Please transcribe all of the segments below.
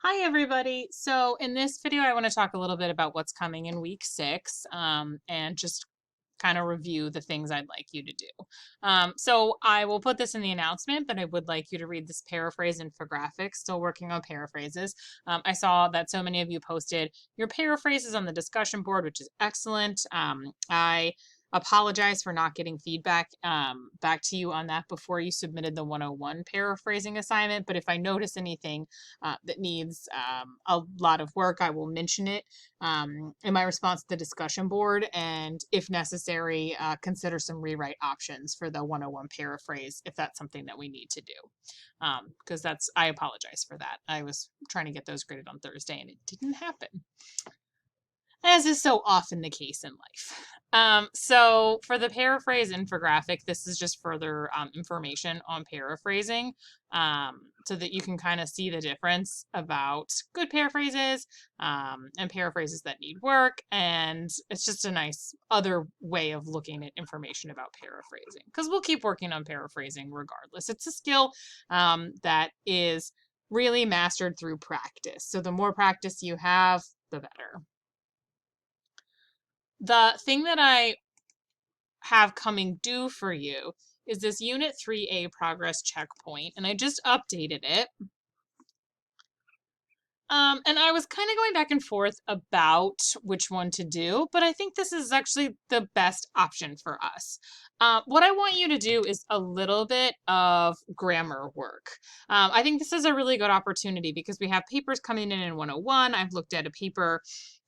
Hi, everybody. So in this video, I want to talk a little bit about what's coming in week 6 and just kind of review the things I'd like you to do. So I will put this in the announcement, but I would like you to read this paraphrase infographic, still working on paraphrases. I saw that so many of you posted your paraphrases on the discussion board, which is excellent. I apologize for not getting feedback back to you on that before you submitted the 101 paraphrasing assignment. But if I notice anything that needs a lot of work, I will mention it in my response to the discussion board. And if necessary, consider some rewrite options for the 101 paraphrase if that's something that we need to do. Because I apologize for that. I was trying to get those graded on Thursday and it didn't happen, as is so often the case in life. So for the paraphrase infographic, this is just further information on paraphrasing so that you can kind of see the difference about good paraphrases and paraphrases that need work. And it's just a nice other way of looking at information about paraphrasing, because we'll keep working on paraphrasing regardless. It's a skill that is really mastered through practice. So the more practice you have, the better. The thing that I have coming due for you is this Unit 3A progress checkpoint, and I just updated it. And I was kind of going back and forth about which one to do, but I think this is actually the best option for us. What I want you to do is a little bit of grammar work. I think this is a really good opportunity because we have papers coming in 101. I've looked at a paper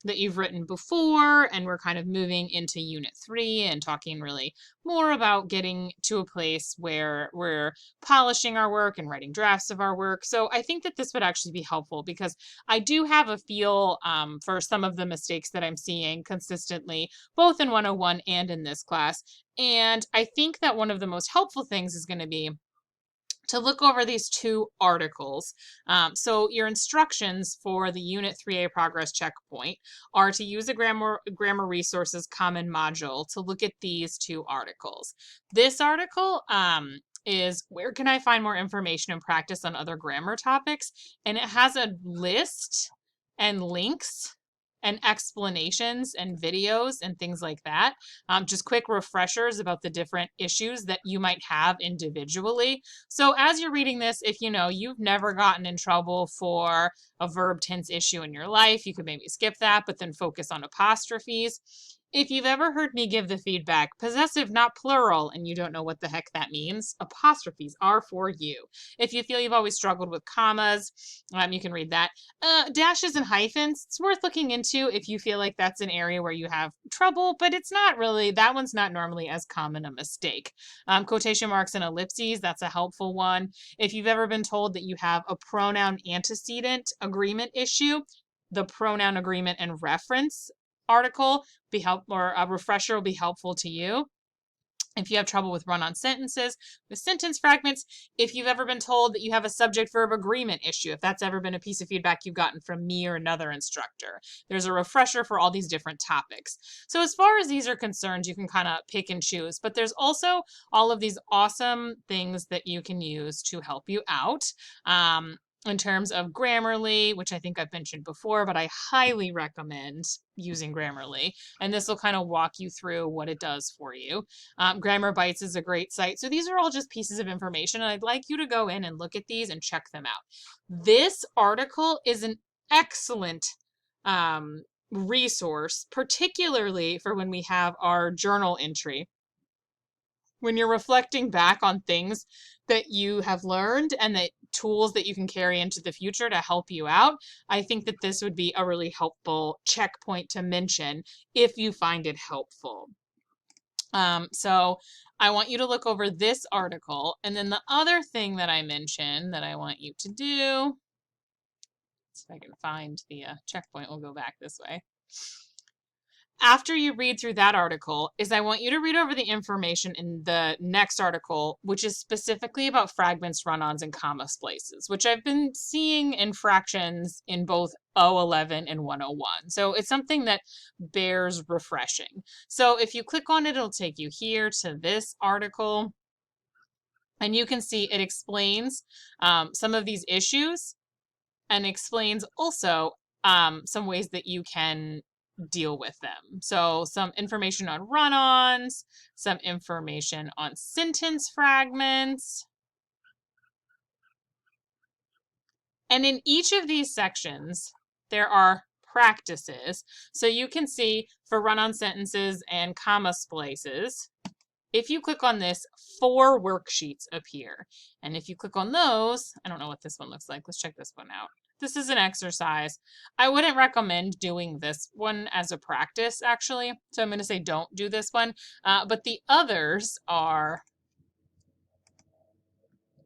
that you've written before, and we're kind of moving into Unit 3 and talking really more about getting to a place where we're polishing our work and writing drafts of our work. So I think that this would actually be helpful because I do have a feel for some of the mistakes that I'm seeing consistently, both in 101 and in this class. And I think that one of the most helpful things is going to be to look over these two articles. So your instructions for the Unit 3A progress checkpoint are to use a grammar resources common module to look at these two articles. This article is where can I find more information and practice on other grammar topics? And it has a list and links and explanations and videos and things like that. Just quick refreshers about the different issues that you might have individually. So as you're reading this, if you know you've never gotten in trouble for a verb tense issue in your life, you could maybe skip that, but then focus on apostrophes. If you've ever heard me give the feedback, possessive, not plural, and you don't know what the heck that means, apostrophes are for you. If you feel you've always struggled with commas, you can read that. Dashes and hyphens, it's worth looking into if you feel like that's an area where you have trouble, but it's not really, that one's not normally as common a mistake. Quotation marks and ellipses, that's a helpful one. If you've ever been told that you have a pronoun antecedent agreement issue, the pronoun agreement and reference article or a refresher will be helpful to you. If you have trouble with run-on sentences, with sentence fragments, if you've ever been told that you have a subject-verb agreement issue, if that's ever been a piece of feedback you've gotten from me or another instructor, there's a refresher for all these different topics. So as far as these are concerned, you can kind of pick and choose, but there's also all of these awesome things that you can use to help you out. In terms of Grammarly, which I think I've mentioned before, but I highly recommend using Grammarly. And this will kind of walk you through what it does for you. Grammar Bites is a great site. So these are all just pieces of information, and I'd like you to go in and look at these and check them out. This article is an excellent resource, particularly for when we have our journal entry. When you're reflecting back on things that you have learned and that tools that you can carry into the future to help you out, I think that this would be a really helpful checkpoint to mention if you find it helpful. So I want you to look over this article. And then the other thing that I mentioned that I want you to do, see if I can find the checkpoint, we'll go back this way. After you read through that article is I want you to read over the information in the next article, which is specifically about fragments, run-ons, and comma splices, which I've been seeing in fractions in both 011 and 101. So it's something that bears refreshing. So if you click on it, it'll take you here to this article, and you can see it explains some of these issues and explains also some ways that you can deal with them. So some information on run-ons, some information on sentence fragments. And in each of these sections, there are practices. So you can see for run-on sentences and comma splices, if you click on this, 4 worksheets appear. And if you click on those, I don't know what this one looks like. Let's check this one out. This is an exercise. I wouldn't recommend doing this one as a practice, actually. So I'm going to say don't do this one. But the others are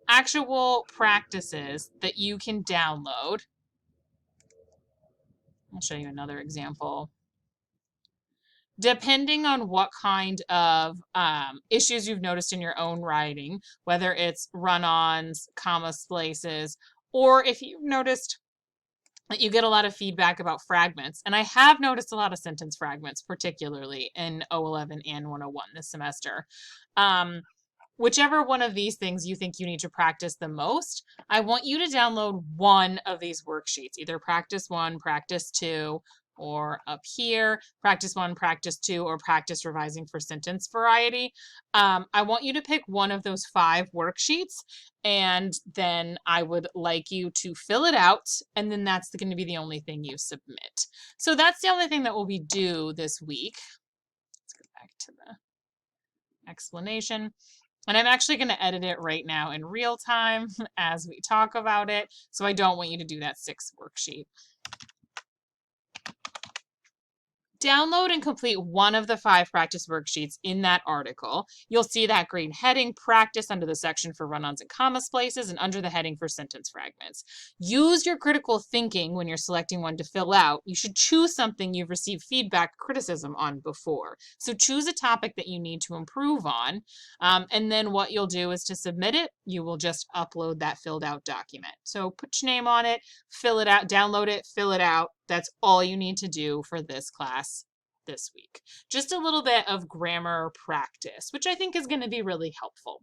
actual practices that you can download. I'll show you another example. Depending on what kind of issues you've noticed in your own writing, whether it's run-ons, comma splices, or if you've noticed that you get a lot of feedback about fragments. And I have noticed a lot of sentence fragments, particularly in O11 and 101 this semester. Whichever one of these things you think you need to practice the most, I want you to download one of these worksheets, either practice 1, practice 2, or up here, practice 1, practice 2, or practice revising for sentence variety. I want you to pick one of those 5 worksheets, and then I would like you to fill it out, and then that's going to be the only thing you submit. So that's the only thing that will be due this week. Let's go back to the explanation. And I'm actually going to edit it right now in real time as we talk about it. So I don't want you to do that 6th worksheet. Download and complete one of the 5 practice worksheets in that article. You'll see that green heading, practice, under the section for run-ons and comma splices, and under the heading for sentence fragments. Use your critical thinking when you're selecting one to fill out. You should choose something you've received feedback, criticism on before. So choose a topic that you need to improve on, and then what you'll do is to submit it, you will just upload that filled out document. So put your name on it, fill it out, download it, fill it out. That's all you need to do for this class this week. Just a little bit of grammar practice, which I think is going to be really helpful.